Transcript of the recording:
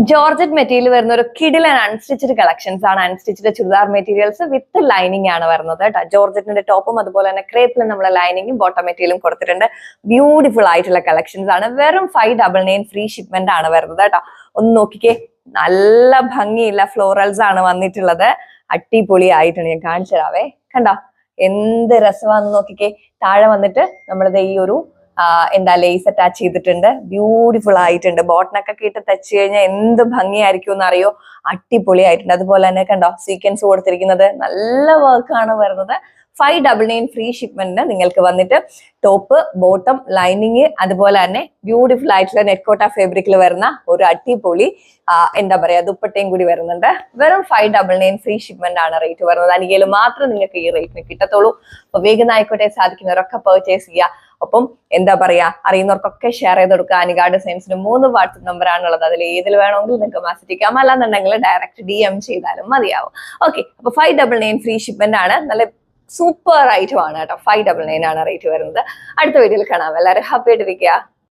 Georgette material വരുന്ന ഒരു കിഡിൽ and unstitched collections ആണ്. Unstitched churidar materials with lining ആണ് വരുന്നത് കേട്ടോ. ജോർജറ്റിന്റെ ടോപ്പും അതുപോലെ തന്നെ ക്രേപ്പിലും നമ്മൾ ലൈനിങ്ങും ബോട്ടം മെറ്റീരിയലും കൊടുത്തിട്ടുണ്ട്. ബ്യൂട്ടിഫുൾ ആയിട്ടുള്ള കളക്ഷൻസ് ആണ്. വെറും 599 ഫ്രീ ഷിപ്മെന്റ് ആണ് വരുന്നത് കേട്ടോ. ഒന്ന് നോക്കിക്കേ, നല്ല ഭംഗിയുള്ള ഫ്ലോറൽസ് ആണ് വന്നിട്ടുള്ളത്. അടിപൊളി ആയിട്ടാണ്, ഞാൻ കാണിച്ചു തരാവേ. കണ്ടോ എന്ത് രസമാണെന്ന് നോക്കിക്കേ. താഴെ വന്നിട്ട് നമ്മളിത് ഈ ഒരു ലേസ് അറ്റാച്ച് ചെയ്തിട്ടുണ്ട്. ബ്യൂട്ടിഫുൾ ആയിട്ടുണ്ട്. ബോട്ടനൊക്കെ ഇട്ട് തച്ച് കഴിഞ്ഞാൽ എന്ത് ഭംഗിയായിരിക്കും എന്ന് അറിയോ. അടിപൊളി ആയിട്ടുണ്ട്. അതുപോലെ തന്നെ കണ്ടോ സീക്വൻസ് കൊടുത്തിരിക്കുന്നത് നല്ല വർക്കാണ് വരുന്നത്. 599 ഫ്രീ ഷിപ്മെന്റിന് നിങ്ങൾക്ക് വന്നിട്ട് ടോപ്പ്, ബോട്ടം, ലൈനിങ്, അതുപോലെ തന്നെ ബ്യൂട്ടിഫുൾ ആയിട്ടുള്ള നെറ്റ്കോട്ട ഫാബ്രിക്കിൽ വരുന്ന ഒരു അടിപൊളി ദുപ്പട്ടയും കൂടി വരുന്നുണ്ട്. വെറും 599 ഫ്രീ ഷിപ്മെന്റ് ആണ് റേറ്റ് വരുന്നത്. അനികയിൽ മാത്രം നിങ്ങൾക്ക് ഈ റേറ്റിന് കിട്ടത്തുള്ളൂ. അപ്പൊ വേഗം ആയിക്കോട്ടെ, സാധിക്കുന്നവരൊക്കെ പർച്ചേസ് ചെയ്യുക. ഒപ്പം അറിയുന്നവർക്കൊക്കെ ഷെയർ ചെയ്ത് കൊടുക്കുക. അനിക ഡിസൈൻസിന് 3 വാട്സ്ആപ്പ് നമ്പർ ആണുള്ളത്. അതിൽ ഏതിൽ വേണമെങ്കിലും നിങ്ങൾക്ക് മെസ്സേജ് ചെയ്യാം, അല്ലാന്നുണ്ടെങ്കിൽ ഡയറക്റ്റ് DM ചെയ്താലും മതിയാവും. ഓക്കെ, അപ്പൊ 599 ഫ്രീ ഷിപ്മെന്റ് ആണ്. നല്ല സൂപ്പർ ഐറ്റം ആണ് കേട്ടോ. 599 ആണ് റേറ്റ് വരുന്നത്. അടുത്ത വീഡിയോയിൽ കാണാം. എല്ലാവരും ഹാപ്പി ആയിട്ടിരിക്കുക.